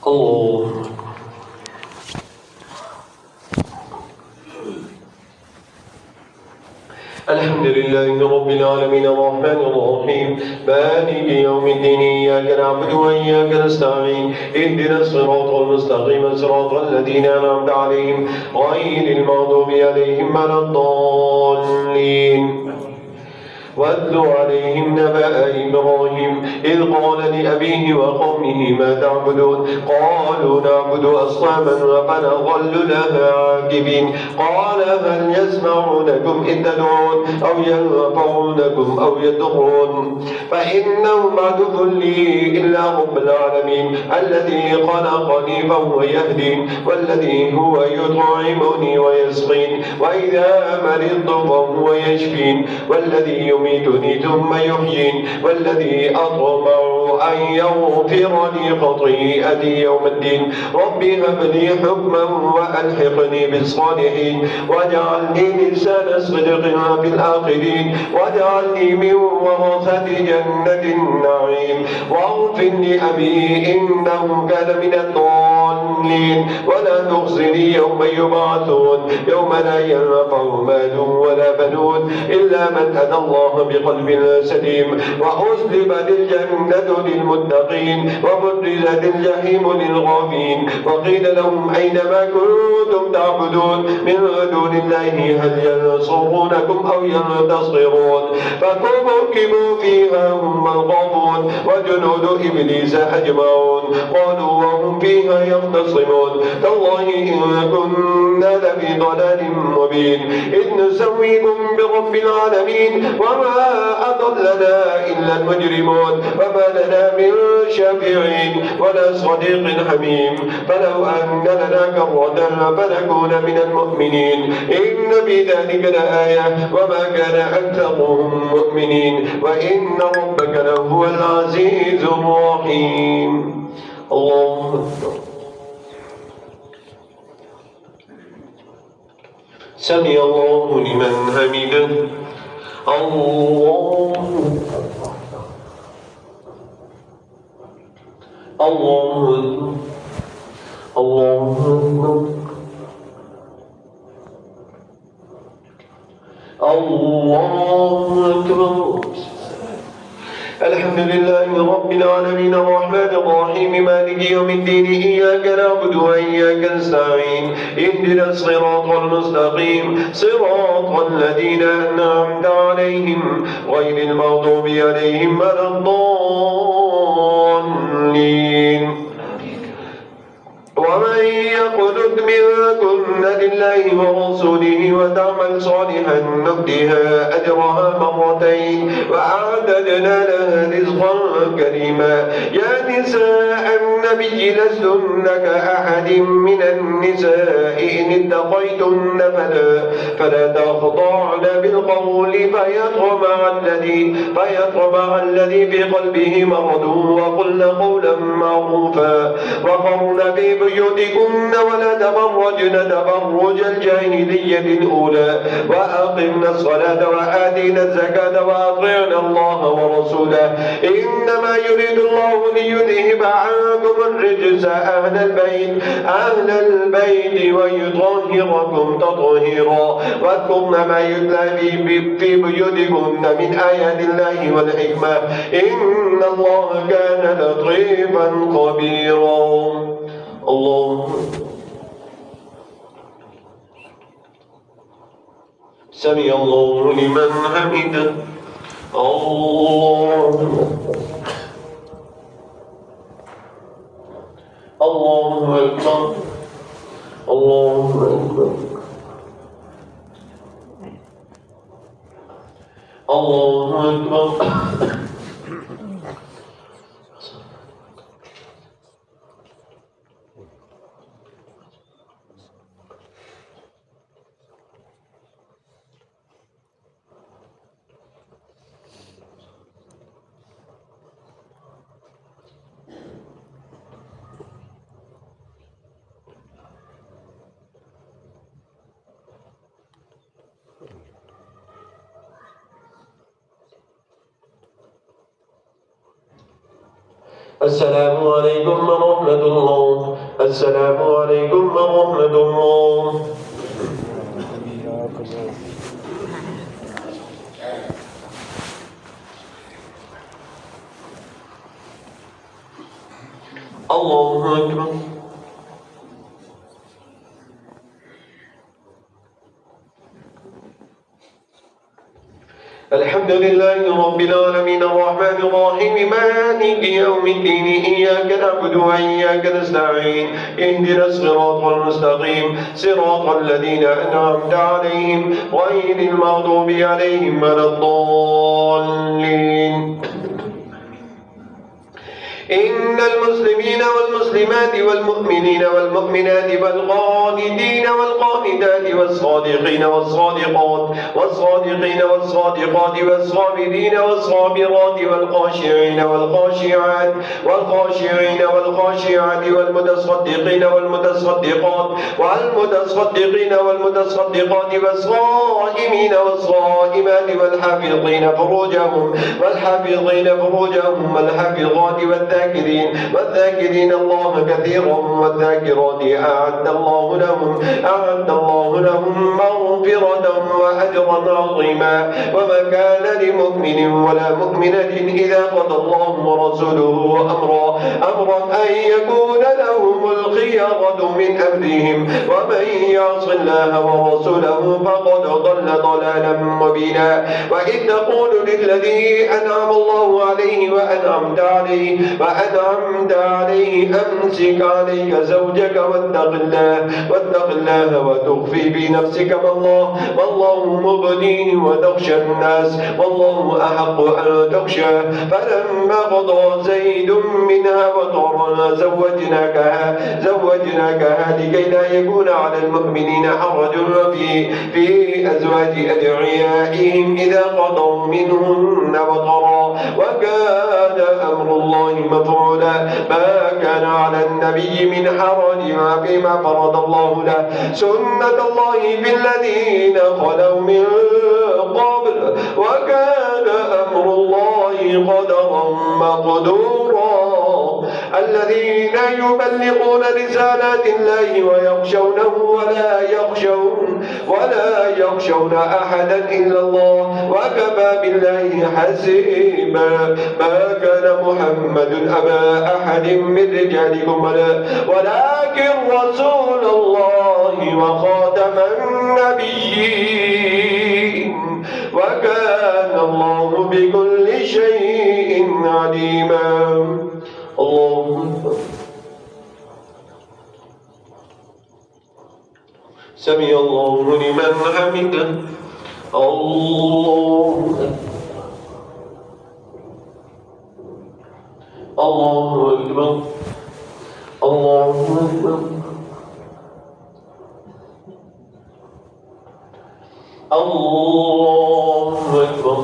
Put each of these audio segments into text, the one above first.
الله. الحمد لله رب العالمين الرحمن الرحيم مالك يوم الدين إياك نعبد وإياك نستعين اهدنا الصراط المستقيم صراط الذين أنعمت عليهم غير المغضوب عليهم ولا الضالين. واتل عليهم نبأ إبراهيم إذ قال لأبيه وقومه ما تعبدون قالوا نعبد أصناما فنظل لها عاكفين قال هل يسمعونكم إذ تدعون أو ينفعونكم أو يضرون فإنهم عدو لي إلا رب العالمين الذي خلقني فهو يهدين والذي هو يطعمني ويسقين وإذا مرضت فهو يشفين والذي يميتني ثم يحيين والذي أطمع أن يغفر لي خطيئتي يوم الدين رب هب لي حكما وألحقني بالصالحين واجعلني لسان صدق في الآخرين واجعلني من ورثة جنة النعيم واغفر لأبي إنه كان من الضالين ولا تخزني يوم يبعثون يوم لا ينفع مال ولا بنون إلا من أتى الله بقلب سليم وأزلفت الجنة للمتقين وبرزت الجحيم للغافين وقيل لهم أينما كنتم تعبدون من دون الله هل ينصرونكم أو ينتصرون فكبكبوا فيها هم الغافون وجنود إبليس أجمعون قالوا وهم فيها يختصمون تالله إن كنا لفي ضلال مبين إذ نسويكم برب العالمين وما أضلنا إلا المجرمون وما لنا من شافعين ولا صديق حميم فلو أن لنا كرة فنكون من المؤمنين إن في ذلك لآية وما كان أكثرهم مؤمنين وإن ربك لهو العزيز الرحيم. الله أكبر. سمع الله لمن حمده. الله الله الله الله أكبر. الحمد لله رب العالمين الرحمن الرحيم مالك يوم الدين إياك نعبد وإياك نستعين اهدنا الصراط المستقيم صراط الذين أنعمت عليهم غير المغضوب عليهم ولا الضالين. ومن يقنت منكن لله ورسوله وتعمل صالحا نؤتها أجرها مرتين وأعتدنا لها رزقا كريما. يا نساء النبي لستن كأحد من النساء إن اتقيتن فلا تخضعن بالقول فيطمع الذي في قلبه مرض وقلن قولا معروفا وقرن في بيوتكن ولا تبرجن تبرج الجاهلية الأولى وأقمنا الصلاة وآتينا الزكاة وأطعنا الله ورسوله إنما يريد الله ليذهب عنكم الرجس أهل البيت ويطهركم تطهيرا واذكرن ما يتلى في بيوتكن من آيات الله والحكمة إن الله كان لطيفا خبيرا. الله. سمع الله لمن حمده. الله الله أكبر. الله أكبر. الله أكبر. السلام عليكم ورحمة ورحمة الله. السلام عليكم ورحمة الله. الله أكبر. الحمد لله رب العالمين الرحمن الرحيم مالك يوم الدين إياك نعبد وإياك نستعين اهدنا الصراط المستقيم صراط الذين أنعمت عليهم غير المغضوب عليهم ولا الضالين. إن المسلمين والمسلمات والمؤمنين والمؤمنات والقانتين والقانتات والصادقين والصادقات والصادقين والصادقات والصابرين والصابرات والخاشعين والخاشعات والخاشعين والخاشعات والمتصدقين والمتصدقات والمتصدقين والمتصدقات والصائمين والصائمات والحافظين فروجهم والحافظات والذاكرين الله كثيرا والذاكرات أعد الله لهم مغفرة وأجرا عظيما. وما كان لمؤمن ولا مؤمنة إذا قضى الله ورسوله أمرا أن يكون لهم الخيرة من أمرهم ومن يعص الله ورسوله فقد ضل ضلالا مبينا. وإذ تقول للذي أنعم الله عليه وأنعمت عليه أمسك عليك زوجك واتق الله وتخفي بنفسك ما الله مبديه وتخشى الناس والله أحق أن تخشى. فلما قضى زيد منها وطرا زوجناكها لكي لا يكون على المؤمنين حرج في أزواج أدعيائهم إذا قضوا منهن وطرا وكان أمر الله مفعولا. ما كان على النبي من حرج فيما فرض الله له سنة الله في الذين خلوا من قبل وكان أمر الله قدرا مقدورا. الذين يبلغون رسالات الله ويخشونه ولا يخشون أحدا إلا الله وكفى بالله حسيبا. ما كان محمد أبا أحد من رجالكم ولكن رسول الله وخاتم النبيين وكان الله بكل شيء عليما. اللهم سمع الله لمن حمده. الله أكبر. الله أكبر. الله أكبر.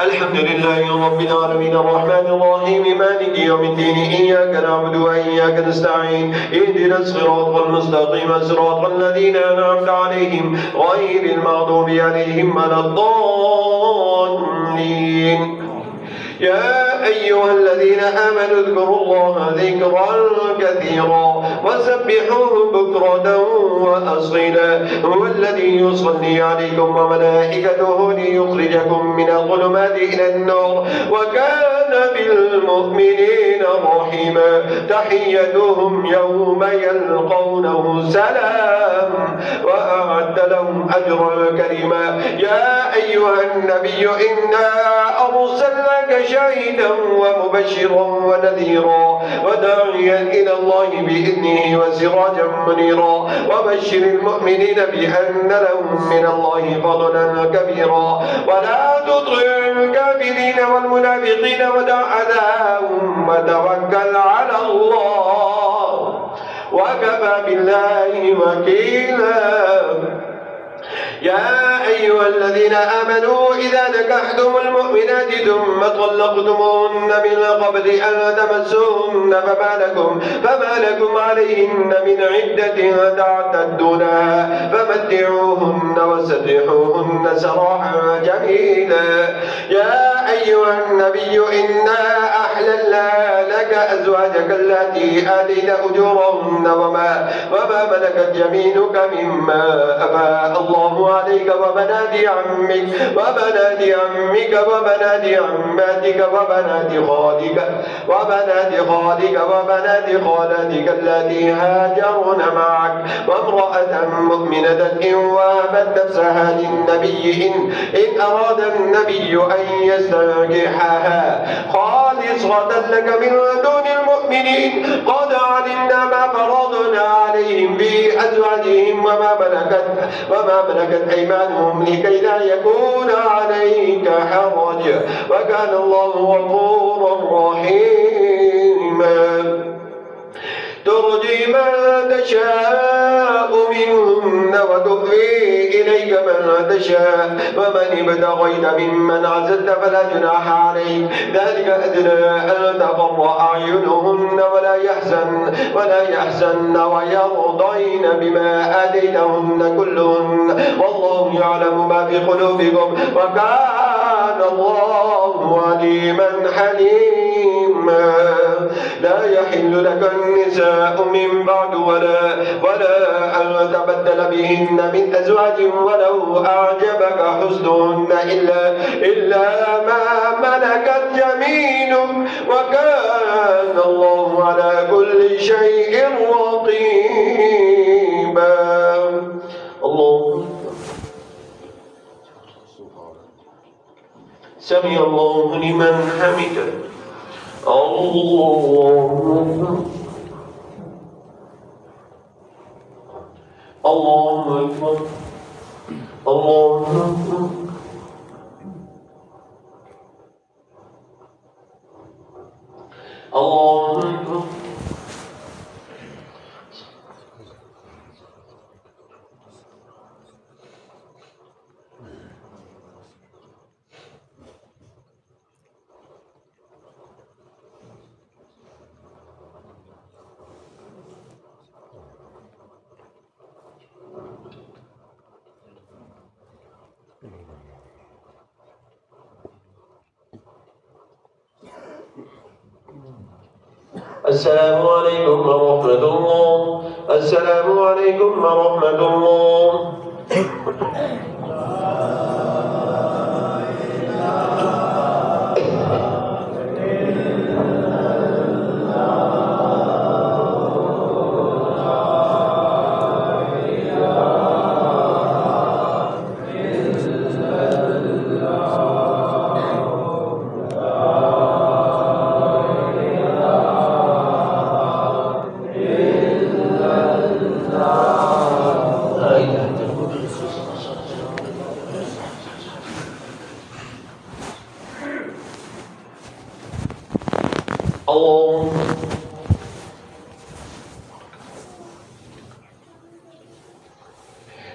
الحمد لله رب العالمين الرحمن الرحيم مالك يوم الدين إياك نعبد وإياك نستعين اهدنا الصراط المستقيم صراط الذين أنعمت عليهم غير المغضوب عليهم ولا الضالين. يا أيها الذين آمنوا اذكروا الله ذكرا كثيرا وسبحوه بكرة وأصيلا. هو الذي يصلي عليكم وملائكته ليخرجكم من الظلمات إلى النور وكان بالمؤمنين رحيما. تحيتهم يوم يلقونه سلام وأعد لهم أجرا كريما. يا أيها النبي إنا أرسلناك شاهدا ومبشرا ونذيرا وداعيا إلى الله بإذنه وسراجا منيرا. وبشر المؤمنين بأن لهم من الله فضلا كبيرا. ولا تطع الكافرين والمنافقين ودع أذاهم وتوكل على الله وكفى بالله وكيلا. يا أيها الذين آمنوا إذا نكحتم المؤمنات ثم طلقتموهن من قبل أن تمسوهن فما لكم عليهن من عدة تعتدونها فمتعوهن وسرحوهن سراحا جميلا. يا أيها النبي إنا أحللنا لك أزواجك التي آتيت أجورهن وما ملكت يمينك مما أفاء الله عليك وبنات عمك وبنات عماتك وبنات خالك وبنات خالتك التي هاجرن معك وامرأة مؤمنة إن وهبت نفسها للنبي إن أراد النبي أن يستنكحها خالصة لك من دون المؤمنين قد علمنا ما فرضنا عليهم في أزواجهم وما ملكت أيمانهم لكي لا يكون عليك حرج وكان الله غفورا رحيما. ترجي من تشاء منهن وتؤوي إليك من تشاء ومن ابتغيت ممن عزلت فلا جناح عليك ذلك أدنى أن تقر أعينهن ولا يحزن ويرضين بما آتيتهن كلهن والله يعلم ما في قلوبكم وكان الله عليما حليما. لا يحل لك النساء من بعد ولا أن تبدل بهن من أزواج ولو أعجبك حسنهن إلا ما ملكت يمينك وكان الله على كل شيء رقيبا. الله سمع الله لمن حمده. الله أكبر. الله أكبر. الله أكبر. السلام عليكم ورحمة الله. السلام عليكم ورحمة الله.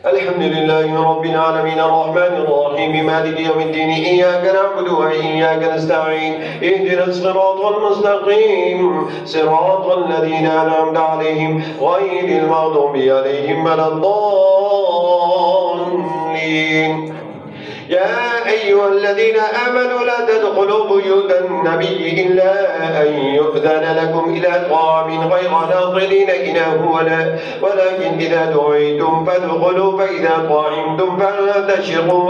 الحمد لله رب العالمين الرحمن الرحيم مالك يوم الدين إياك نعبد وإياك نستعين اهدنا الصراط المستقيم صراط الذين أنعمت عليهم غير المغضوب عليهم ولا الضالين. يا أيها الذين آمنوا لا تدخلوا بيوت النبي إلا أن يؤذن لكم إلى طعام غير ناظرين إناه ولكن إذا دعيتم فادخلوا فإذا طعمتم فانتشروا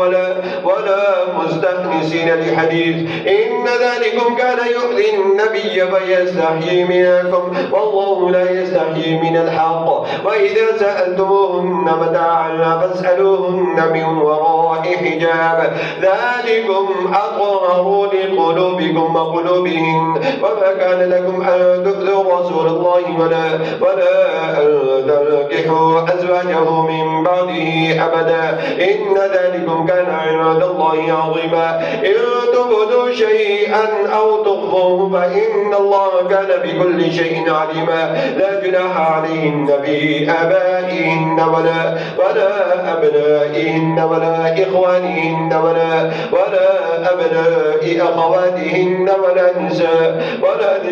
ولا مستأنسين لحديث إن ذلكم كان يؤذي النبي فيستحيي منكم والله لا يستحيي من الحق وإذا سألتموهن متاعا فاسألوهن من وراء حجاب ذلكم أطهر لقلوبكم وقلوبهم وما كان لكم أن تؤذوا رسول الله الله ولا أن تنكحوا أزواجه من بعده أبدا إن ذلكم كان عند الله عظيما إن تبدوا شيئا أو تخفوه فإن الله كان بكل شيء عليما لا جناح عليهن بآبائهن ولا أبنائهن ولا إخوانهن ولا أبناء أخواتهن ولا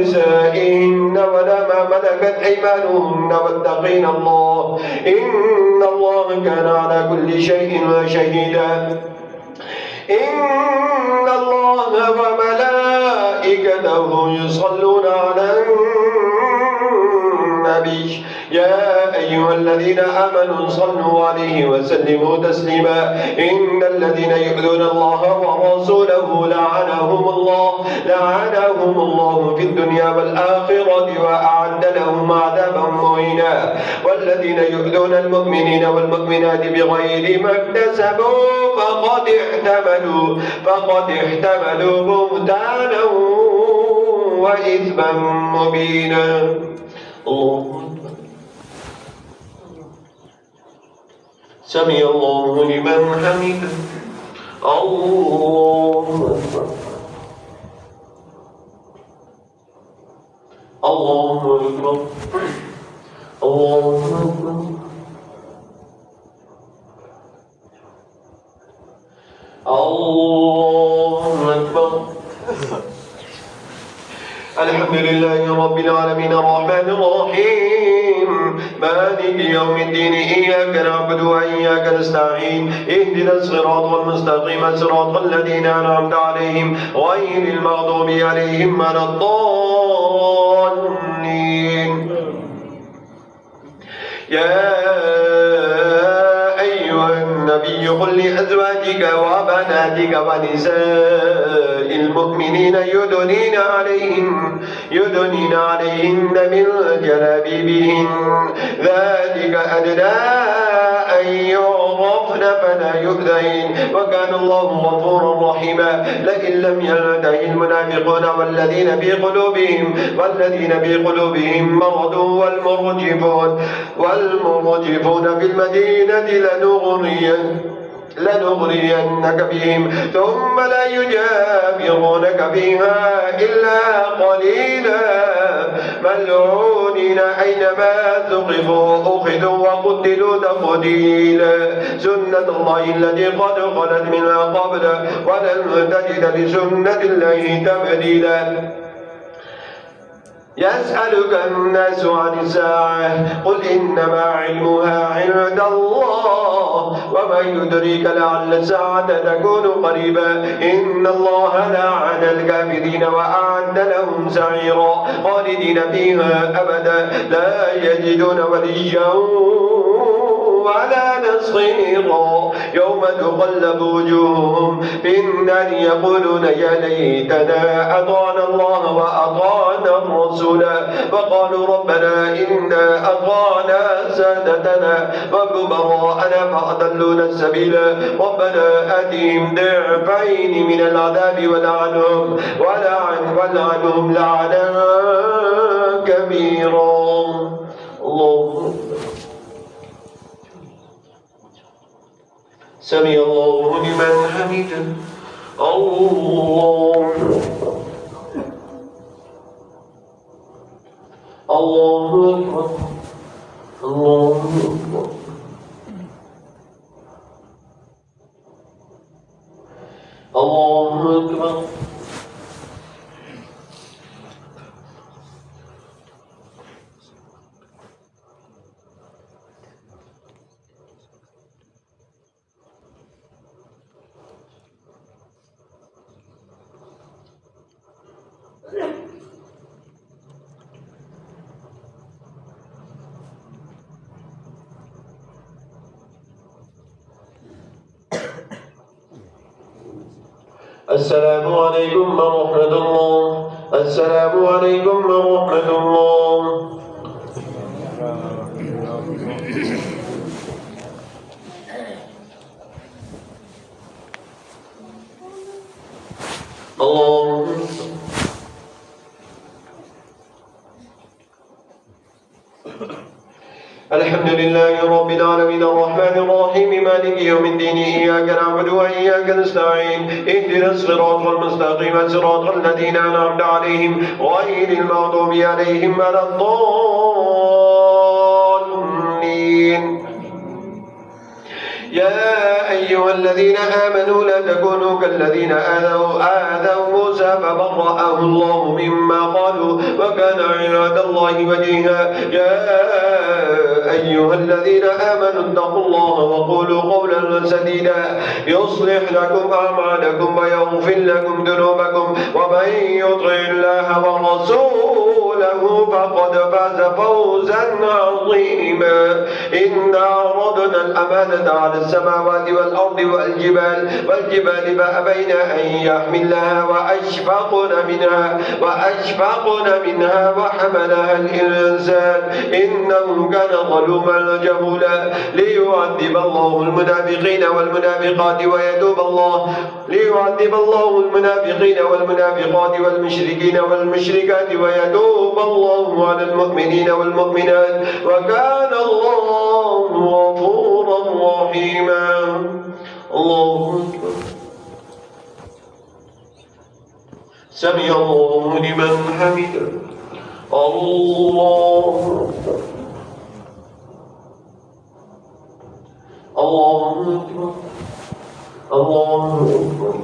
نسائهن ولا ما ملكت أيمانهن واتقين الله إن الله كان على كل شيء شهيدا إن الله وملائكته يصلون على النبي يا أيها الذين آمنوا صلوا عليه وسلموا تسليما إن الذين يؤذون الله ورسوله لعنهم الله في الدنيا والآخرة وأعد لهم عذابا مهينا والذين يؤذون المؤمنين والمؤمنات بغير ما اكتسبوا فقد احتملوا بهتانا وإثما مبينا الله سمع الله لمن حمده الله أكبر الله أكبر الله أكبر الله أكبر الحمد لله رب العالمين الرحمن الرحيم مالك يوم الدين إياك نعبد وإياك نستعين اهدنا الصراط المستقيم صراط الذين أنعمت عليهم غير المغضوب عليهم ولا الضالين يا أيها النبي قل لأزواجك وبناتك ونساء المؤمنين يدنين عليهن من جلابيبهن ذلك أدنى أن يعرفن فلا يؤذين وكان الله غفورا رحيما لئن لم ينته المنافقون والذين في قلوبهم مرض والمرجفون في المدينة لنغرينك بهم ثم لا يجاورونك فيها إلا قليلا ملعونين أينما ثقفوا أخذوا وقتلوا تقتيلا سنة الله التي قد خلت من قبل ولن تجد لسنة الله تبديلا يسألك الناس عن الساعة قل إنما علمها عند الله وما يدريك لعل الساعة تكون قريبا إن الله لعن الكافرين وأعد لهم سعيرا خالدين فيها أبدا لا يجدون وليا ولا نصيرا يوم تقلب وجوههم في النار يقولون يا ليتنا أطعنا الله وأطعنا الرسول فقالوا ربنا إنا أطعنا سادتنا وكبراءنا فأضلونا السبيل ربنا آتهم ضعفين من العذاب ولعنهم لعنا كبيرا الله سمع الله لمن حمده الله أكبر الله أكبر الله أكبر السلام عليكم ورحمة الله السلام عليكم ورحمة الله الله الحمد لله رب العالمين الرحمن الرحيم مالك يوم الدين إياك نعبد وإياك نستعين اهدنا الصراط المستقيم صراط الذين أنعمت عليهم غير المغضوب عليهم ولا الضالين. يا أيها الذين آمنوا لا تكونوا كالذين آذوا موسى فبرأه الله مما قالوا وكان عند الله وجيها. يا أيها الذين آمنوا اتقوا الله وقولوا قولا سديدا يصلح لكم أعمالكم ويغفر لكم ذنوبكم ومن يطع الله ورسوله فقد فاز فوزا عظيما. إنا عرضنا الأمانة على السماوات والأرض والجبال فأبين أن يحملنها وأشفقن منها وحملها الإنسان إنه كان ظلوما جهولا. ليعذب الله المنافقين والمنافقات والمشركين والمشركات ويتوب الله على المؤمنين والمؤمنات وكان الله غفورا رحيما. الله أكبر. سمع الله لمن حمده. الله أكبر. الله أكبر. الله أكبر.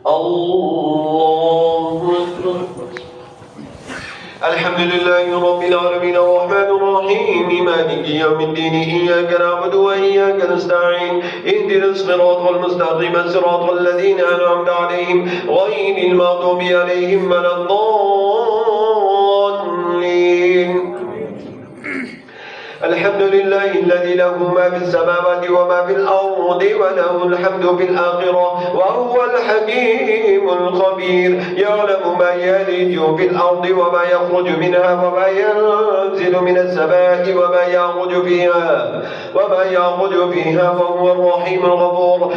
الله أكبر. الحمد لله رب العالمين الرحمن الرحيم مالك يوم الدين إياك نعبد وإياك نستعين اهدنا الصراط المستقيم صراط الذين أنعمت عليهم غير المغضوب عليهم ولا الضالين. الحمد لله الذي له ما في السماوات وما في الأرض وله الحمد في الآخرة وهو الحكيم الخبير. يعلم ما يلج في الأرض وما يخرج منها وما ينزل من السماء وما يعرج فيها وهو الرحيم الغفور.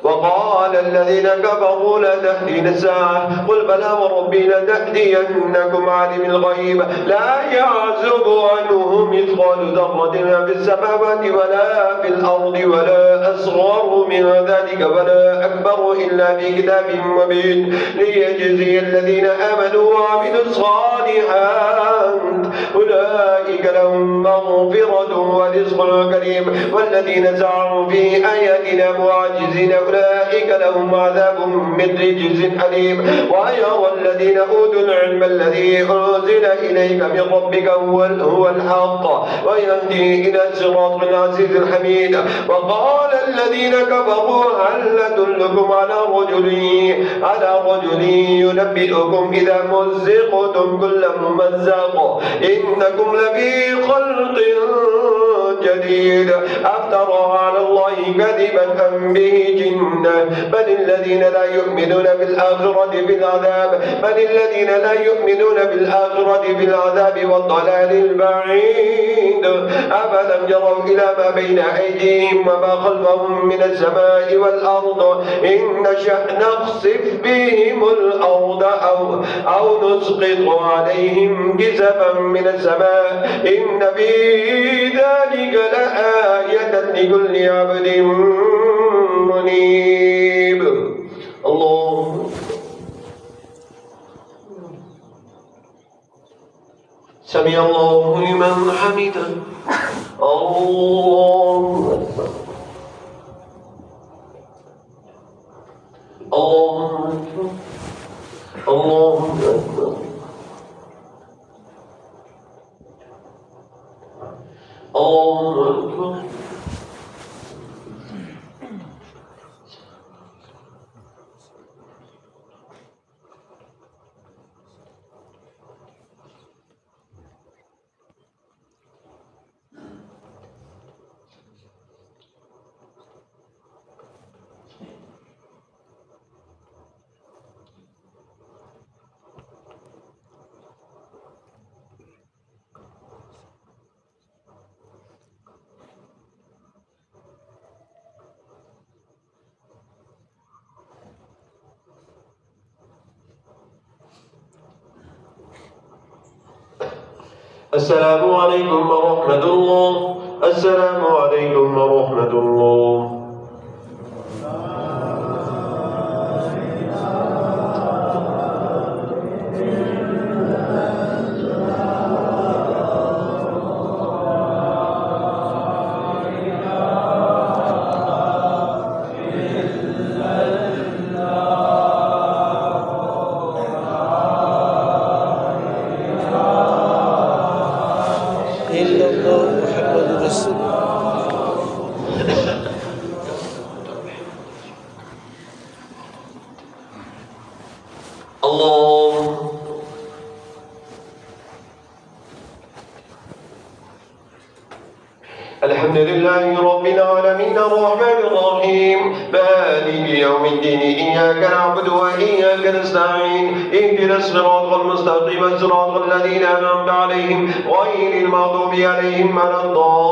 وقال الذين كفروا لا تأتينا الساعة قل بلى وربي لتأتينكم عالم الغيب لا يعزب عنه مثقال ذرة في السماوات ولا في الأرض ولا أصغر من ذلك ولا أكبر إلا في كتاب مبين ليجزي الذين آمنوا وعملوا الصالحات أولئك لهم مغفرة ورزق كريم. والذين سعوا في آياتنا معاجزين أولئك لهم عذاب من رجز أليم. ويرى الذين أوتوا العلم الذي أنزل إليك من ربك هو الحق ويهدي إلى صراط العزيز الحميد. وقال الذين كفروا هل أدلكم على رجل ينبئكم إذا مزقتم كل ممزق إنكم لفي خلق جديد أفترى على الله كذبا أم به جنة بل الذين لا يؤمنون بالآخرة بالعذاب والضلال البعيد. أفلم يروا إلى ما بين أيديهم وما خلفهم من السماء والأرض إن نشأ نخسف بهم الأرض أو نسقط عليهم كسفا من السماء إن في ذلك لآية لكل عبد منيب. الله سمع الله لمن حمده. الله أكبر. الله أكبر. الله أكبر. الله أكبر. السلام عليكم ورحمة الله. السلام عليكم ورحمة الله. الحمد لله رب العالمين الرحمن الرحيم مالك يوم الدين إياك نعبد وإياك نستعين اهدنا الصراط المستقيم صراط الذين أنعمت عليهم غير المغضوب عليهم ولا الضالين.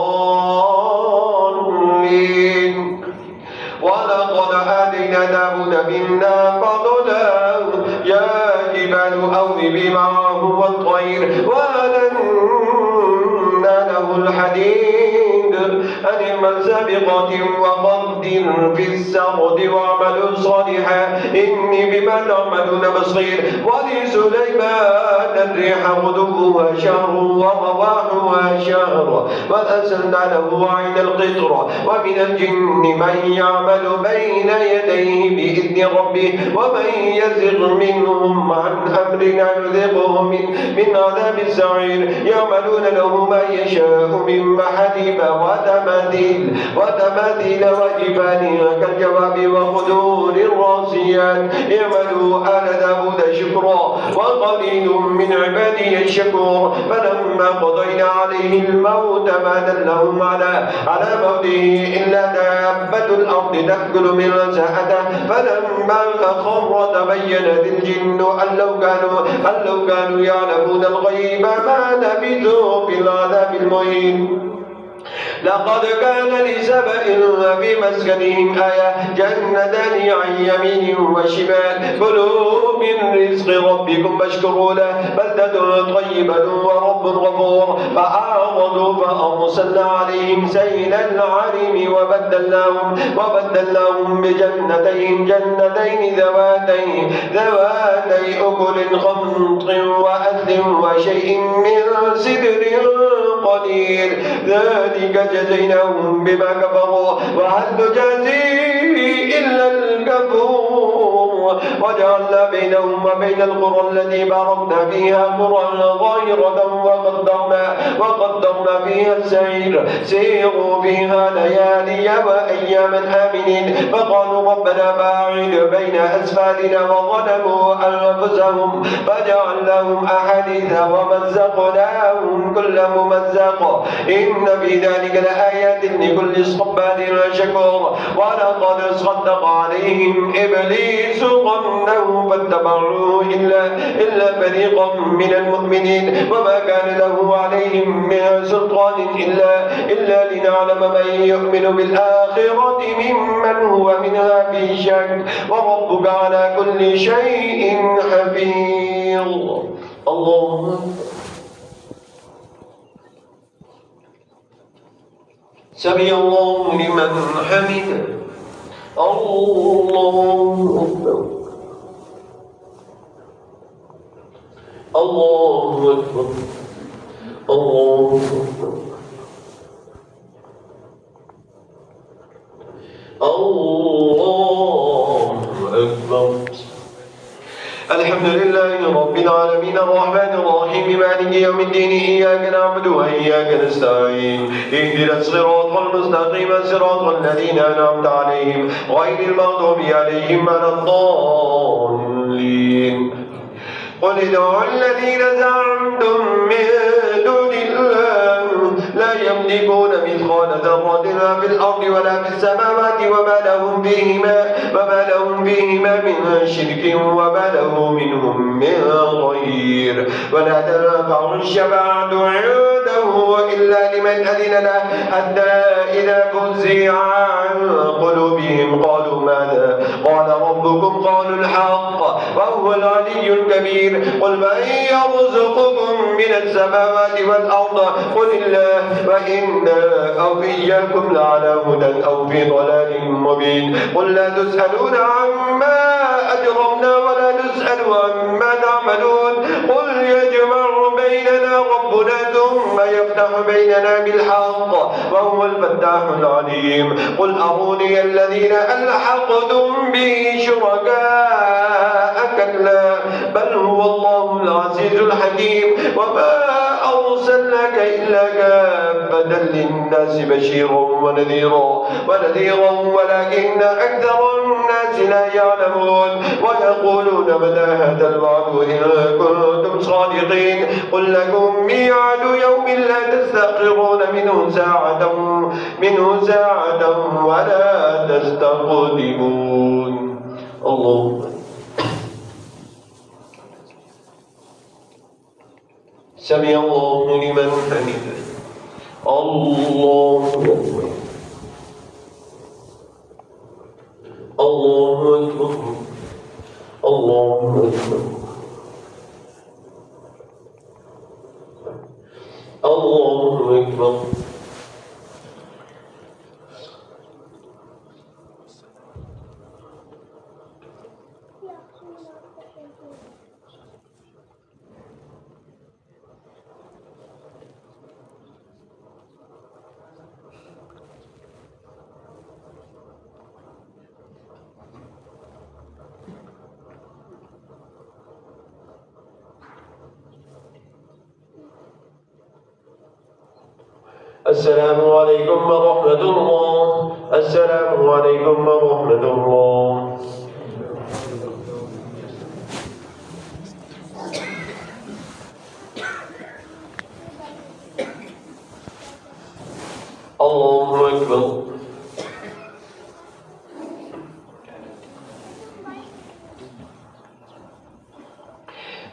ولقد آتينا داود منا فضلا يا جبال أوبي معه والطير وألنا له الحديد أن اعمل سابقات وقدر في السرد واعملوا صالحا إني بما تعملون بصير. ولسليمان الريح غدوها شهر ورواحها شهر وأسلنا له عين القطر ومن الجن من يعمل بين يديه بإذن ربه ومن يزغ منهم عن أمرنا يذقه من عذاب السعير. يعملون له ما يشاء من محاريب وتماثيل وجبال كالجواب وقدور الراسيات. اعملوا آل داود شكرا وقليل من عبادي الشكور. فلما قضينا عليه الموت ما دلهم على موته إلا دابة الأرض تأكل من ساءته. فلما خر تبينت الجن أن لو كانوا يعلمون الغيب ما لبثوا في العذاب المهين. لقد كان لسبأ في مسكنهم آية جنتان عن يمين وشمال كلوا من رزق ربكم واشكروا له بلدة طيبة ورب غفور. فأعرضوا فأرسلنا عليهم سيل العرم وبدلناهم جنتين ذواتي أكل خمط وأثل وشيء من سدر قليل ذلك جزيناهم بما كفروا وهل نجازي إلا الكفور. وجعلنا بينهم وبين القرى التي باركنا فيها قرى ظاهرة وقدرنا فيها السير سيروا فيها ليالي وأياما آمنين. فقالوا ربنا باعد بين أسفارنا وظلموا أنفسهم فجعلناهم أحاديث ومزقناهم كل ممزق إن في ذلك لآيات لكل صبار شكور. ولقد صدق عليهم إبليس ظنه فاتبعوه إلا فريقا من المؤمنين وما كان له عليهم من سلطان إلا لنعلم من يؤمن بالآخرة ممن هو منها في شك وربك على كل شيء حفيظ. الله سمع الله لمن حمده. الله أكبر. الله أكبر. الله أكبر. الله أكبر. الحمد لله رب العالمين الرحمن الرحيم مالك يوم الدين إياك نعبد وإياك نستعين اهدنا الصراط المستقيم صراط الذين أنعمت عليهم غير المغضوب عليهم ولا الضالين. قل ادعوا الذين زعمتم من دون الله لا يملكون مثقال ذرة في الأرض ولا في السماوات وما لهم فيهما من شرك وما له منهم من ظهير. ولا تنفع الشفاعة عند ساعته إلا لمن أذن له حتى إذا فزع عن قلوبهم قالوا ماذا قال ربكم قالوا الحق وهو العلي الكبير قل من يرزقكم من السماوات والأرض قل الله وإنا أو إياكم لعلى هدى أو في ضلال مبين قل لا تسألون عما أجرمنا ولا نسأل عما نعملون قل يجمع بيننا ربنا ثم يفتح بيننا بالحق وهو الفتاح العليم قل أروني الذين ألحقتم به شركاء كلا بل هو الله العزيز الحكيم وما أرسلناك إلا كافة للناس بشيرا ونذيرا ولكن أكثر الناس لا يعلمون ويقولون متى هذا الوعد إن كنتم صادقين قل لكم ميعاد يوم لا تستأخرون منه ساعة ولا تستقدمون. الله سمع الله لمن حمده. الله أكبر. الله أكبر. الله أكبر. الله أكبر. السلام عليكم ورحمة الله. السلام عليكم ورحمة الله. الله أكبر.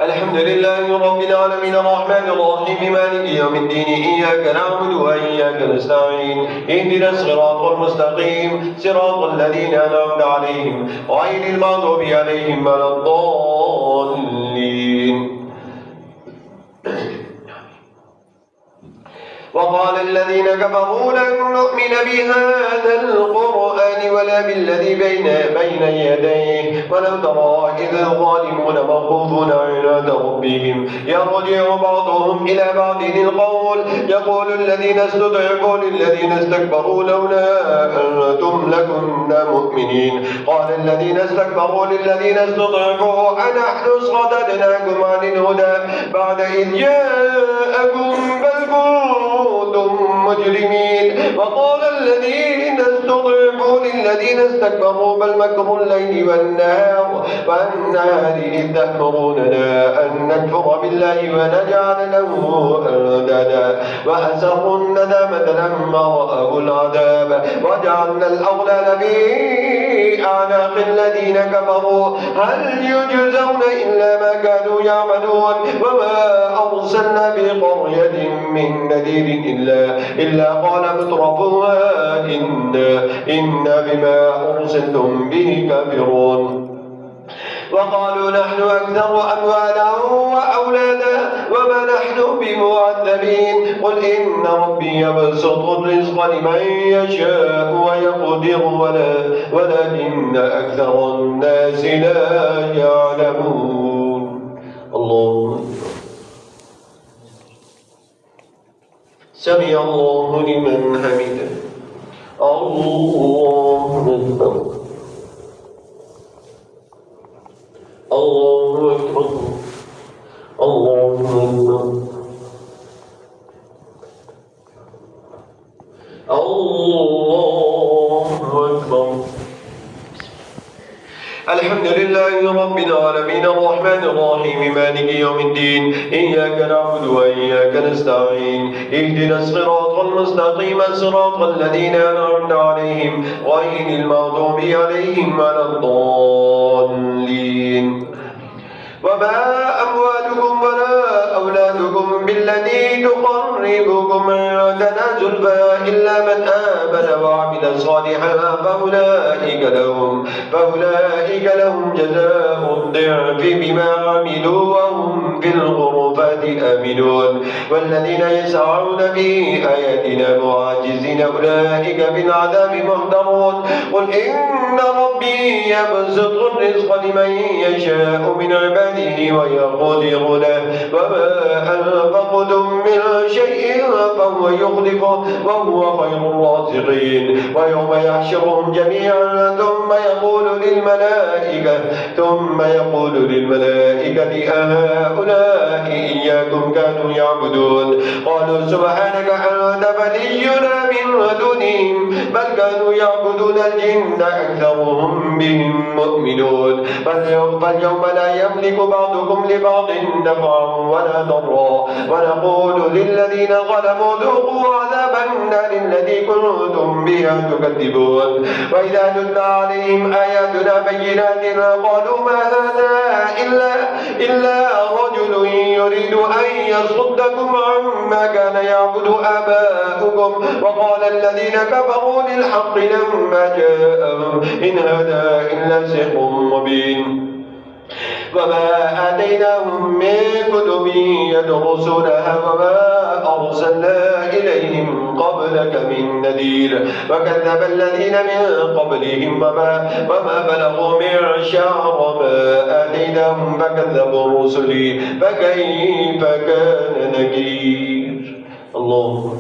الحمد لله رب العالمين الرحمن الرحيم مالك يوم الدين إياك نعبد وإياك نستعين اهدنا الصراط المستقيم صراط الذين أنعمت عليهم غير المغضوب عليهم ولا الضالين. وقال الذين كفروا لن نؤمن بهذا القرآن ولا بالذي بين يديه ولو ترى إذ الظالمون موقوفون عند ربهم يرجع بعضهم إلى بعض القول يقول الذين استضعفوا للذين استكبروا لولا أنتم لكنا مؤمنين قال الذين استكبروا للذين استضعفوا أنحن صددناكم عن الهدى بعد إذ جاءكم بل كنتم مجرمين وقال الذين استضعفوا للذين استكبروا بل مكر الليل والنهار إذ تأمروننا أن نكفر بالله ونجعل له أندادا وأسروا الندامة لما رأوا العذاب وجعلنا الأغلال في أعناق الذين كفروا هل يجزون إلا ما كانوا يعملون وما أرسلنا بقرية من نذير إلا قال مترفوها إنا بما أرسلتم به كافرون وقالوا نحن أكثر أموالا وأولادا وما نحن بمعذبين قل إن ربي يبسط الرزق لمن يشاء ويقدر ولكن أكثر الناس لا يعلمون. الله سمع الله لمن حمده. الله أكبر. الله أكبر. الله أكبر. الله أكبر. الحمد لله رب العالمين الرحمن الرحيم مالك يوم الدين إياك نعبد وإياك نستعين اهدنا الصراط المستقيم صراط الذين أنعمت عليهم غير المغضوب عليهم ولا الضالين. وما أموالكم ولا أولادكم بالتي تقربكم عندنا زلفى إلا من آمن وعمل صالحا فأولئك لهم جزاء الضعف بما عملوا وهم في الغرفات آمنون والذين يسعون في آياتنا معاجزين أولئك بالعذاب محضرون قل إن ربي يبسط الرزق لمن يشاء من عباده ويقدر له وما أنفقتم من شيء فهو يخلفه وهو خير الرازقين ويوم يحشرهم جميعا ثم يقول للملائكة أهؤلاء إياكم كانوا يعبدون قالوا سبحانك أنت ولينا من دونهم بل كانوا يعبدون الجن أكثرهم بهم مؤمنون فاليوم لا يملك بعضكم لبعض نفعا ولا ضرا ونقول للذين ظلموا ذوقوا عذاب النار الذي كنتم بها تكذبون وإذا تتلى عليهم آياتنا بينات قالوا ما هذا إلا رجل يريد أن يصدكم عما كان يعبد آباؤكم وقال الذين كفروا للحق لما جاءهم إن هذا إلا سحر مبين وما آتيناهم من كتب يدرسونها وما أرسلنا إليهم قبلك من نذير وكذب الذين من قبلهم وما بلغوا معشار ما آتيناهم فكذبوا رسلي فكيف كان نكير. الله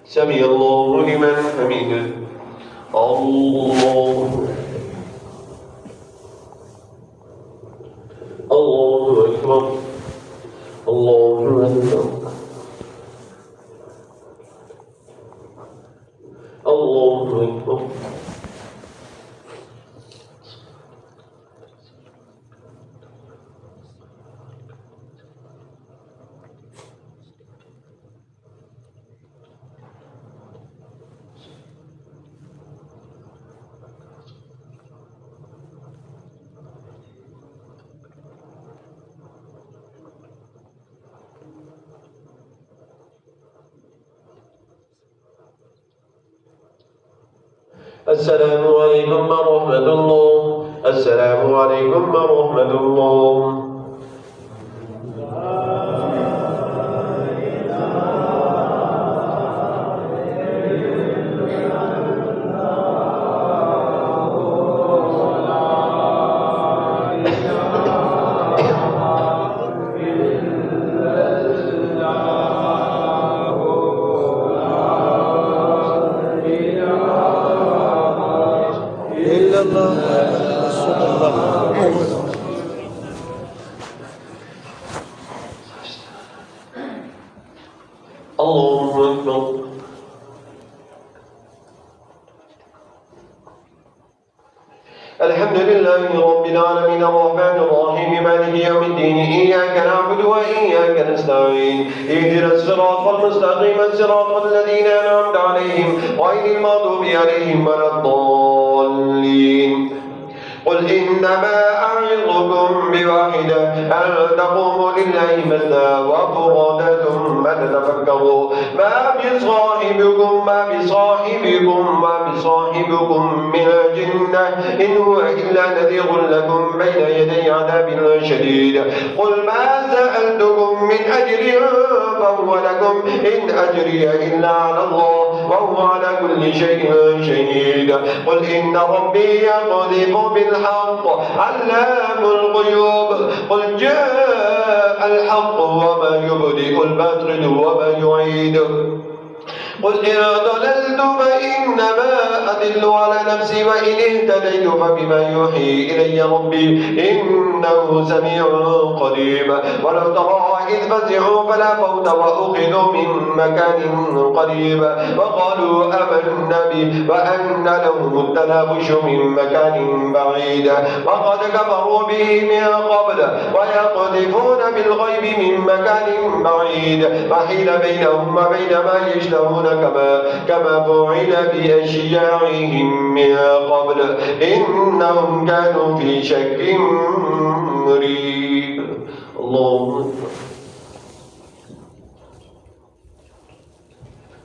سمع الله لمن حمده. الله أكبر. الله أكبر. الله أكبر. السلام عليكم ورحمة الله. السلام عليكم ورحمة الله. الله أكبر. الحمد لله رب العالمين الرحمن الرحيم مالك يوم الدين إياك نعبد وإياك نستعين اهدنا الصراط المستقيم صراط الذين أنعمت عليهم غير المغضوب عليهم ولا الضالين. قل إنما أعظكم بواحدة أن تقوموا لله مثنى وفرادى ثم تتفكروا ما بصاحبكم من جنة إن هو إلا نذير لكم بين يدي عذاب شديد. قل ما سألتكم من أجر فهو لكم إن أجري إلا على الله وهو على كل شيء شهيد. قل إن ربي يقذف بالحق علام الغيوب. قل جاء الحق وما يبدئ الباطل وما يعيد. قل إن ضللت فإنما أضل على نفسي وإن اهتديت فبما يوحي إلي ربي إنه سميع قريب. ولو ترى إذ فزعوا فلا فوت وأخذوا من مكان قريب وقالوا آمنا به وأن لهم التناوش من مكان بعيد وقد كفروا به من قبل ويقذفون بالغيب من مكان بعيد فحيل بينهم وبين ما يشتهون كما فعل بأشياعهم من قبل إنهم كانوا في شك مريب. الله أكبر.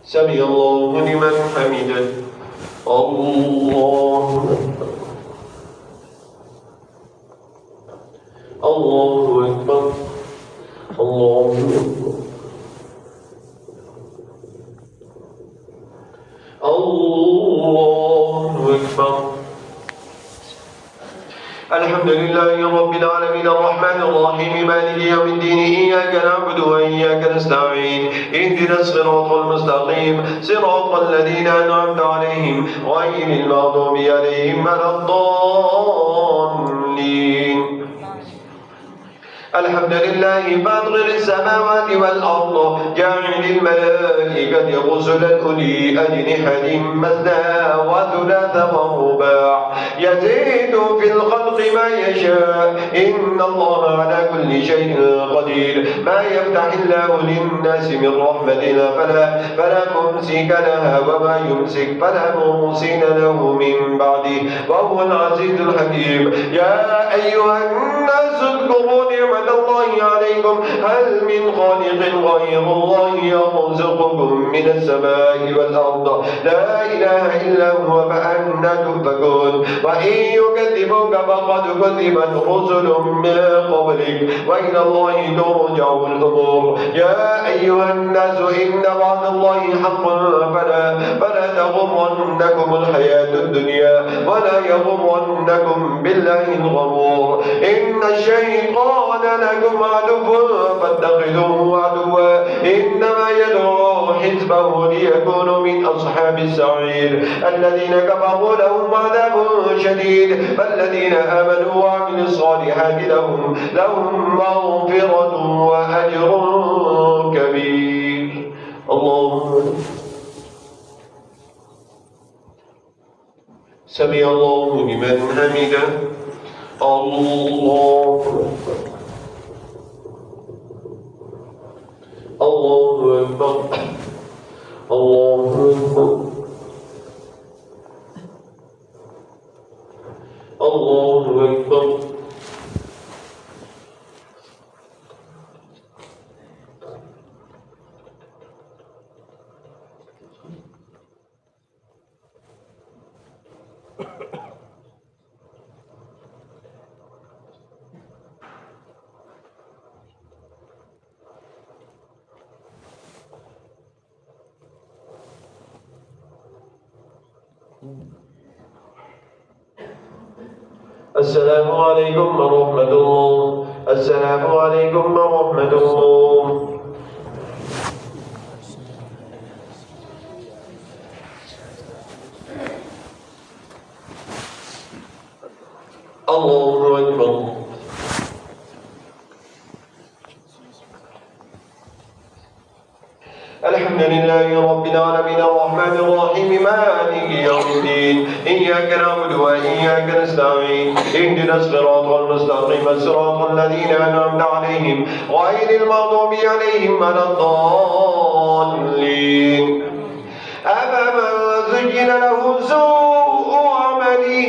سمع الله لمن حمده. الله أكبر. الله أكبر. الله أكبر. الله أكبر. الحمد لله رب العالمين الرحمن الرحيم مالك يوم الدين إياك نعبد وإياك نستعين اهدنا الصراط المستقيم صراط الذين أنعمت عليهم غير المغضوب عليهم ولا الضالين. الحمد لله فاطر السماوات والأرض جاعل الملائكة رسلا أولي أجنحة مثنى وثلاث ورباع يزيد في الخلق ما يشاء إن الله على كل شيء قدير. ما يفتح الله للناس من رحمة فلا ممسك لها وما يمسك فلا مرسل له من بعده وهو العزيز الحكيم. يا أيها الناس اذكروا نعمة الله عليكم هل من خالق غير الله يرزقكم من السماء والأرض لا إله إلا هو فأنى تؤفكون. وإن يكذبوك فقد كذبت رسل من قبلك وإلى الله ترجع الأمور. يا أيها الناس إن وعد الله حق فلا تغرنكم الحياة الدنيا ولا يغرنكم بالله الغرور. إن الشيطان لكم عدو فاتخذوه عدوا إنما يدعو حزبه ليكونوا من أصحاب السعير. الذين كفروا لهم عذاب شديد فالذين آمنوا وعملوا الصالحات لهم مغفرة وأجر كبير. اللهم سمع الله لمن حمده. الله أكبر. الله أكبر. الله أكبر. الله أكبر. السلام عليكم ورحمة الله. السلام عليكم ورحمة الله. الله أكبر. الحمد لله رب العالمين الرحمن الرحيم مالك يوم الدين إياك نعبد وإياك نستعين اهدنا الصراط المستقيم صراط الذين أنعمت عليهم غير المغضوب عليهم ولا الضالين. أفمن زين له سوء عمله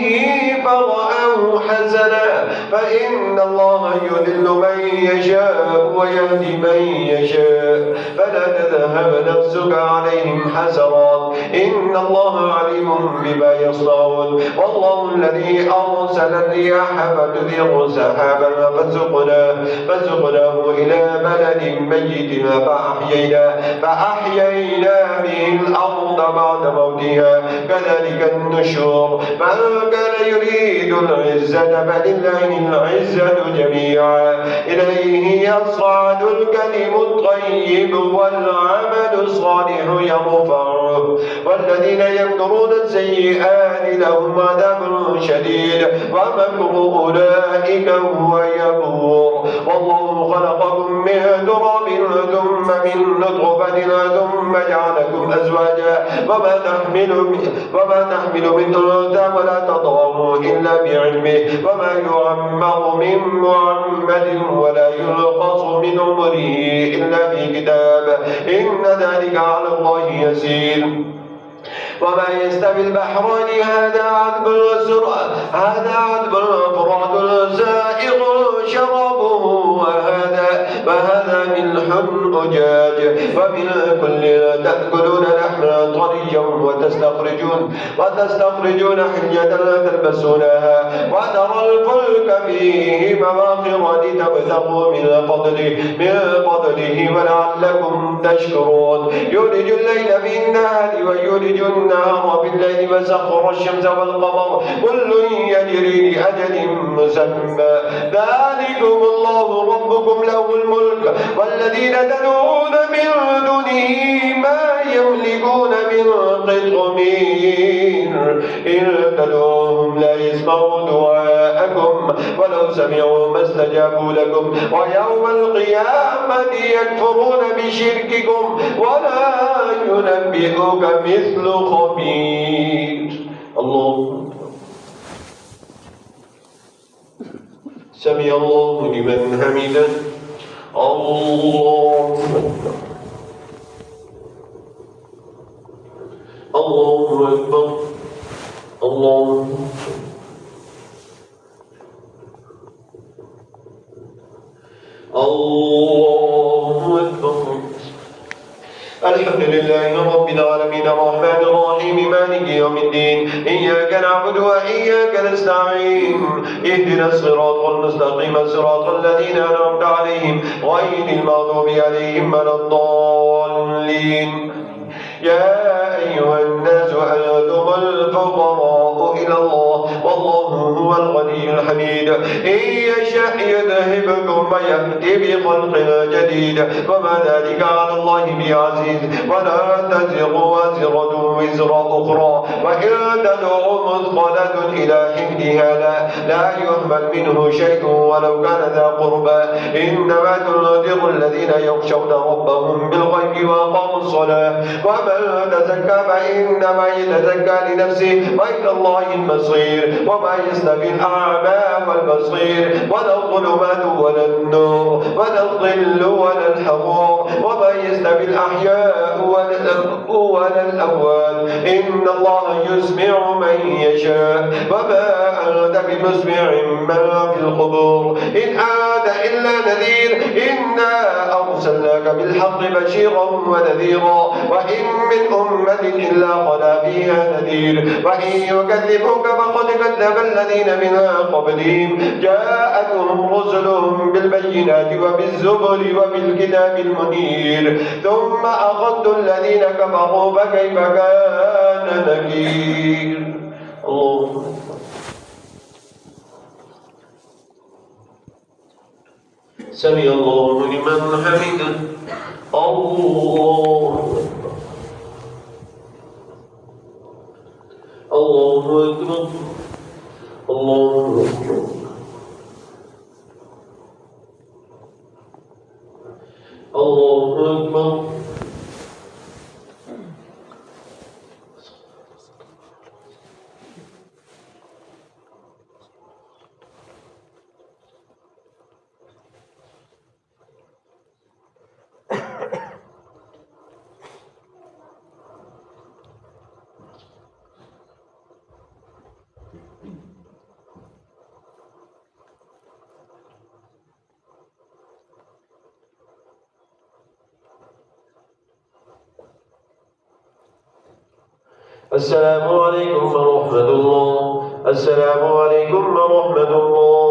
فرآه حسنا فإن الله يضل من يشاء ويهدي من يشاء فلا تذهب نفسك عليهم حسرات إن الله عليم بما يصنعون. والله الذي أرسل الرياح فتثير سحابا فسقناه إلى بلد ميت فأحيينا به الأرض بعد موتها كذلك النشور. من كان يريد العزة فلله العزة جميعا إليه يصعد الكلم الطيب والعمل الصالح يرفعه والذين يمكرون السيئات لهم عذاب شديد ومكر أولئك هو يبور. والله خلقكم من تراب ثم من نطفة ثم جعلكم أزواجا وما تحمل من أنثى ولا تضع إلا بعلمه وما يعمر من معمد ولا ينقص من عمره إلا في كتاب إن ذلك على الله يسير. وما يستوي البحران هذا عذب فرات سائغ شرابه وهذا أجاج ومن كل تأكلون لحما طريا وتستخرجون حلية تلبسونها وترى الفلك فيه مواخر لتبتغوا من فضله ولعلكم تشكرون يولج الليل في النهار ويولج النهار في الليل وسخر الشمس والقمر كل يجري لأجل مسمى ذلكم الله ربكم له الملك والذين تدعون من دونه ما يملكون من قطمير إن تدعوهم لا يسمعوا دعاءكم ولو سمعوا ما استجابوا لكم ويوم القيامة يكفرون بشرككم ولا ينبئك مثل خبير. الله سمع الله لمن حمده. الله أكبر. الله أكبر. الحمد لله رب العالمين الرحمن الرحيم مالك يوم الدين إياك نعبد وإياك نستعين اهدنا الصراط المستقيم صراط الذين أنعمت عليهم غير المغضوب عليهم ولا الضالين. يا أيها الناس أنتم الفقراء إلى الله والله هو الغني الحميد إن يشأ يذهبكم ويأتي بخلق جديد وما ذلك على الله بعزيز ولا تزر وازرة وزر أخرى وإن تدع مثقلة إلى حملها لا يهمل منه شيء ولو كان ذا قربى إنما تنذر الذين يخشون ربهم بالغيب وأقاموا الصلاة ومن تزكى فإنما يتزكى لنفسه وإلى الله المصير وما يستوي الأعمى والبصير ولا الظلمات ولا النور ولا الظل ولا الحرور وما يستوي الأحياء ولا الأموات إن الله يسمع من يشاء وما أنت بمسمع من في القبور إن أنت إلا نذير إنا أرسلناك بالحق بشيرا ونذيرا وإن من أمة إلا خلا فيها نذير وإن يكذبوك فقد كذب الذين من قبلهم جاءتهم رسلهم بالبينات وبالزبر وبالكتاب المنير ثم أخذت الذين كفروا فكيف كان نكير. الله سمع الله لمن حمده. الله أكبر. الله أكبر. الله أكبر. السلام عليكم ورحمة الله. السلام عليكم ورحمة الله.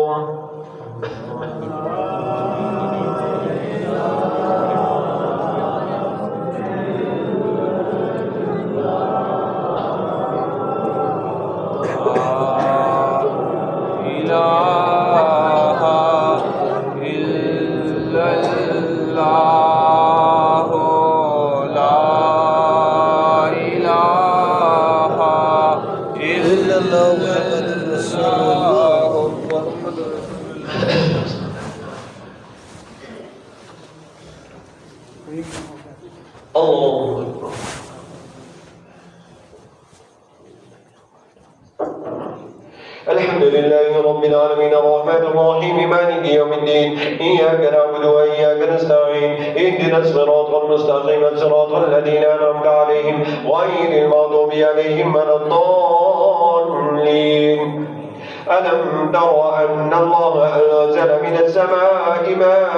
الحمد لله رب العالمين الرحمن الرحيم مالك يوم الدين إياك نعبد وإياك نستعين اهدنا الصراط المستقيم صراط الذين أنعمت عليهم غير المغضوب عليهم ولا الضالين. ألم تر أن الله أنزل من السماء ماء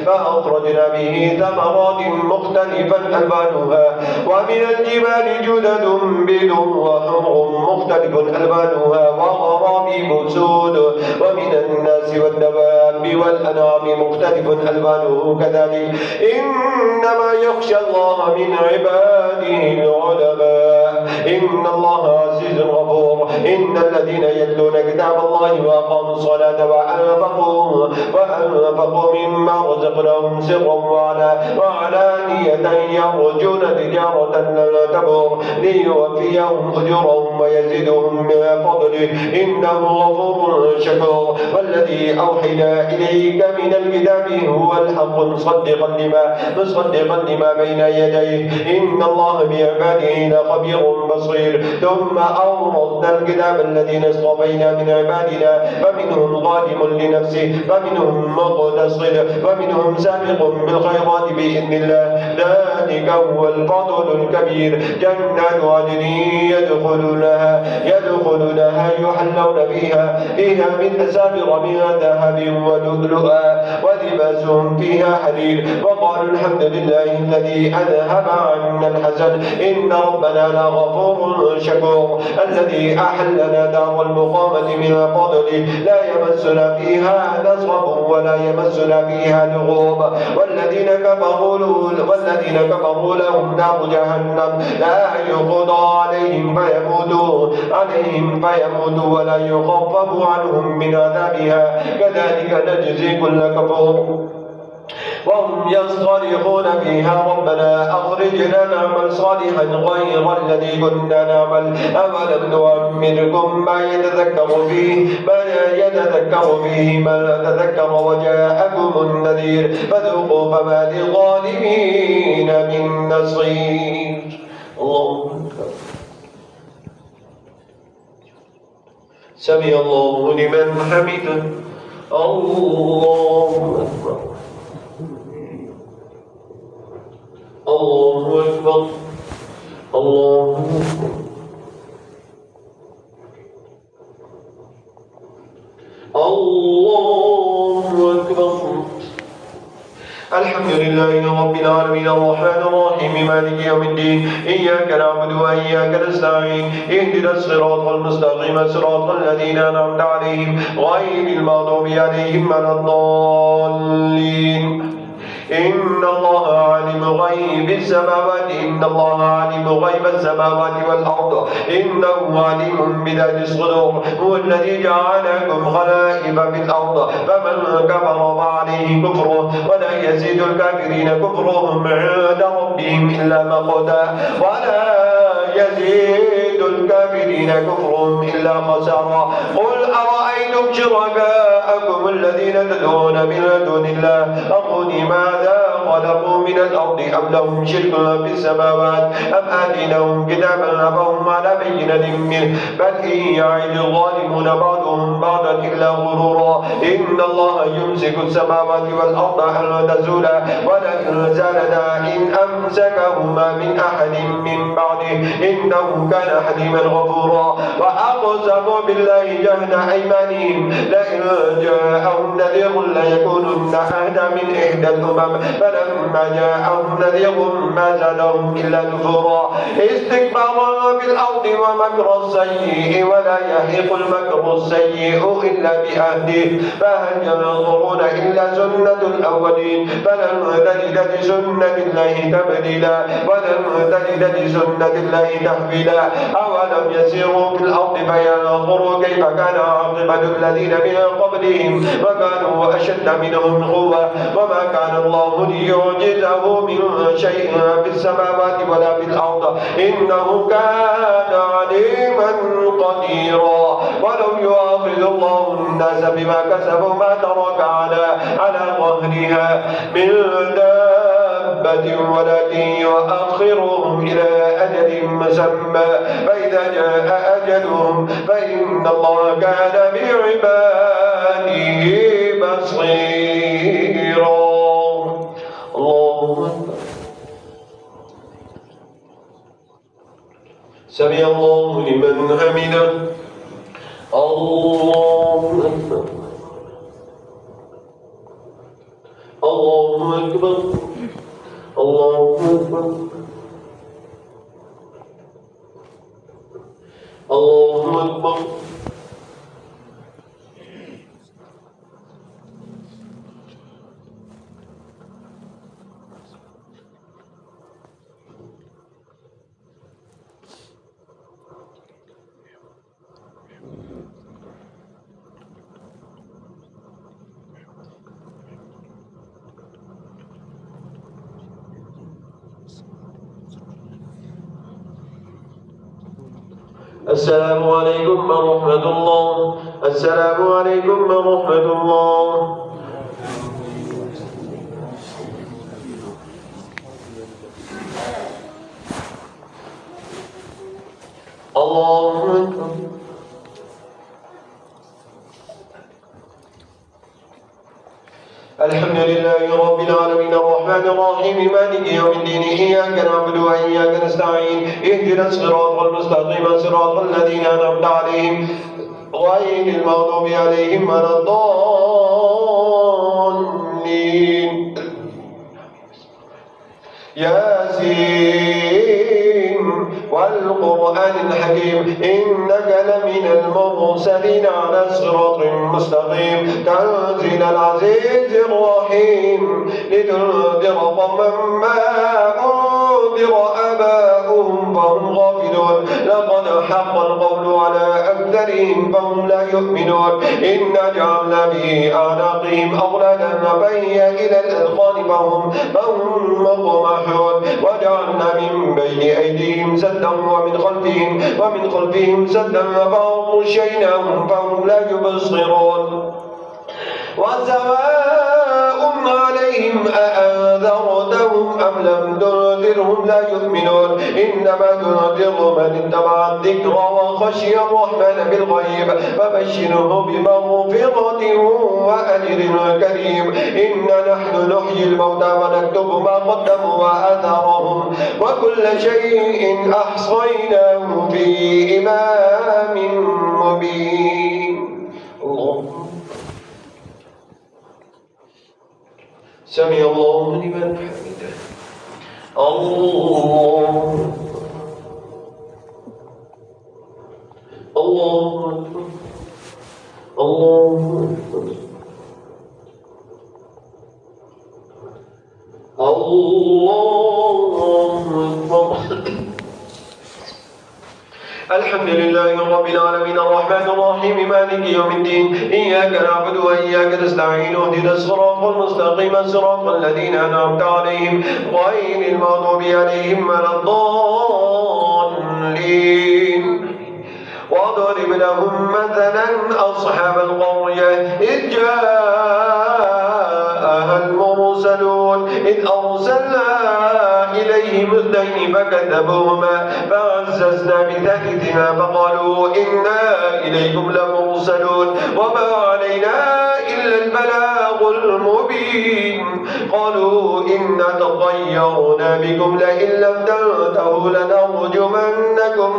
فأخرجنا به ثمرات مختلفا ألوانها ومن الجبال جدد بيض وحمر مختلف ألوانها وغرابيب سود ومن الناس والدواب والأنعام مختلف ألوانه كذلك إنما يخشى الله من عباده العلماء إن الله عزيز غفور إن الذين يتلون كتاب الله وأقاموا الصلاة وأنفقوا مما رزقناهم سرا وعلانية يرجون تجارة لن تبور ليوفيهم أجورهم ويزيدهم من فضله إنه غفور شكور والذي أوحينا إليك من الكتاب هو الحق مصدقا لما بين يديه إن الله بعباده لخبير بصير ثم أورثنا الكتاب الذين اصطفينا من عبادنا فمنهم ظالم لنفسه ومنهم مقتصد ومنهم سابق بالخيرات بإذن الله ذلك هو الفضل الكبير جنات عدن يدخلونها يحلون فيها من أسابر من ذهب ولؤلؤا ولباسهم فيها حرير وقالوا الحمد لله الذي أذهب عنا الحزن إن ربنا لغفور شكور الذي أحلنا دار المقامة من فضله لا يمسنا فيها نصب ولا يمسنا فيها لغوب والذين كفروا لهم نار جهنم لا يقضى عليهم فيموتوا ولا يخفف عنهم من عذابها كذلك نجزي كل كفور وهم يصطرخون فيها ربنا أخرجنا نعمل صالحا غير الذي كنا نعمل أولم نعمركم ما يتذكر فيه من تذكر وجاءكم النذير فذوقوا فما للظالمين من نصير الله سمع الله لمن حمده الله أكبر الله أكبر الله أكبر الله أكبر الحمد لله رب العالمين الرحمن الرحيم مالك يوم الدين إياك نعبد وإياك نستعين اهدنا الصراط المستقيم صراط الذين أنعمت عليهم غير المغضوب عليهم ولا الضالين إن الله عالم غيب السماوات والأرض إنه عليم بذات الصدور هو الذي جعلكم خلائف في الأرض فمن كفر فعليه كفره ولا يزيد الكافرين كفرهم عند ربهم إلا مقتا ولا يزيد الكافرين كفرهم إلا خسارا قل أرأيتم شركاءكم الذين تدعون من دون الله أروني ماذا خلقوا من الأرض أم لهم شرك في السماوات أم آتيناهم كتابا فهم على بينة منه بل إن يعد الظالمون بعضهم بعضا إلا غرورا إن الله يمسك السماوات والأرض أن تزولا ولئن زالتا إن أمسكهما من أحد من بعده إنه كان حليما غفورا وأقسموا بالله جهد أيمانهم لئن جاءهم نذير ليكونن أهدى من إحدى الأمم فلما جاءهم نذير ما زادهم إلا نفورا استكبارا في الأرض ومكر السيء ولا يحيق المكر السيء إلا بأهله فهل ينظرون إلا سنة الأولين فلن تجد لسنة الله تبديلا ولن تجد لسنة الله تحويلا أولم يسيروا في الأرض فينظروا كيف كان عاقبة الذين من قبلهم وكانوا أشد منهم قوة وما كان الله ليعجزه من شيء في السماوات ولا في الأرض إنه كان عليما قديرا ولو يؤاخذ الله الناس بما كسبوا ما ترك على ظهرها من دابة ولكن يؤخرهم إلى أجل مسمى فإذا جاء أجلهم فإن الله كان بعباده بصيرا الله سمع الله لمن حمده الله أكبر الله أكبر الله أكبر الله أكبر. السلام عليكم ورحمة الله. السلام عليكم ورحمة الله. الله أكبر. الحمد لله رب العالمين الرحمن الرحيم مالك يوم الدين إياك نعبد وإياك نستعين اهدنا الصراط المستقيم صراط الذين أنعمت عليهم غير المغضوب عليهم ولا الضالين. ياسين والقرآن الحكيم إنك لمن المرسلين على صراط مستقيم تنزيل العزيز الرحيم لتنذر قوما ما أنذر آباؤهم فهم غافلون لقد حق القول على أكثرهم فهم لا يؤمنون إنا جعلنا في أعناقهم أغلالا فهي إلى الأذقان فهم مقمحون وجعلنا من بين أيديهم سدا ومن خلفهم سدا فأغشيناهم فهم لا يبصرون وسواء عليهم أأنذرتهم أم لم تنذرهم لا يؤمنون إنما تنذر من اتبع الذكر وخشي الرحمن بالغيب فبشره بمغفرة وأجر كريم. إنا نحن نحيي الموتى ونكتب ما قدموا وآثارهم وكل شيء أحصيناه في إمام مبين. الله سمع الله لمن حمده. الله الله أكبر الله أكبر الله أكبر. الحمد لله رب العالمين الرحمن الرحيم مالك يوم الدين إياك نعبد وإياك نستعين اهدنا الصراط المستقيم صراط الذين أنعمت عليهم غير المغضوب عليهم ولا الضالين. واضرب لهم مثلا أصحاب القرية إذ جاءها المرسلون إذ أرسلنا إليهم اثنين فكذبوهما فعززنا بثالثهما فقالوا إنا إليكم لمرسلون وما علينا إلا البلاغ المبين. قالوا إنا تطيرنا بكم لئن لم تنتهوا لنرجمنكم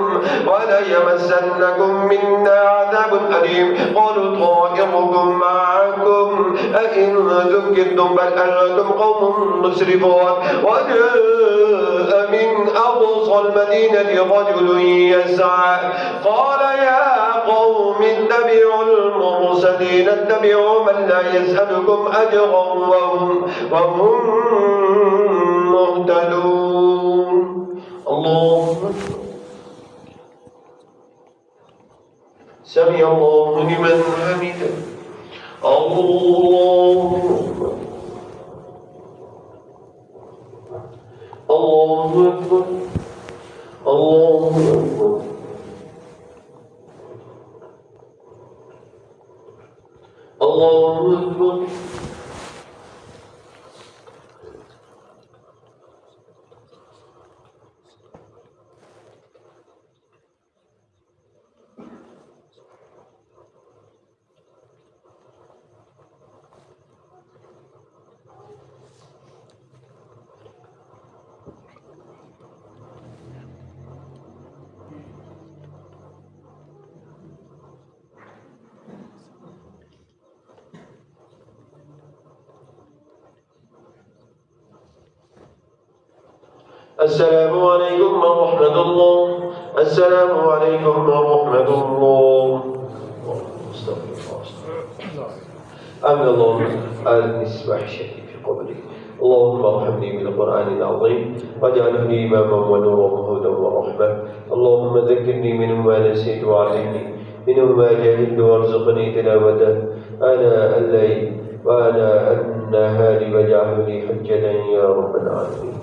وليمسنكم منا عذاب أليم. قالوا طائركم معكم أئن ذكرتم بل أنتم قوم مسرفون. وجاء من أقصى المدينة رجل يسعى قال يا قوم اتبعوا المرسلين اتبعوا من لا يسألكم أجرا وهم مهتدون. الله سمع الله لمن حمده. الله الله أكبر الله أكبر الله أكبر. السلام عليكم ورحمة الله. السلام عليكم ورحمة الله. أمن الله على المصباح الشهيد في قبري. اللهم ارحمني بالقرآن العظيم واجعله إماما ونورا وهدى ورحمة. اللهم ذكرني منه ما نسيت وعلمني منه ما جهلت وارزقني تلاوته آناء الليل وآناء النهار واجعله لي حجة يا رب العالمين.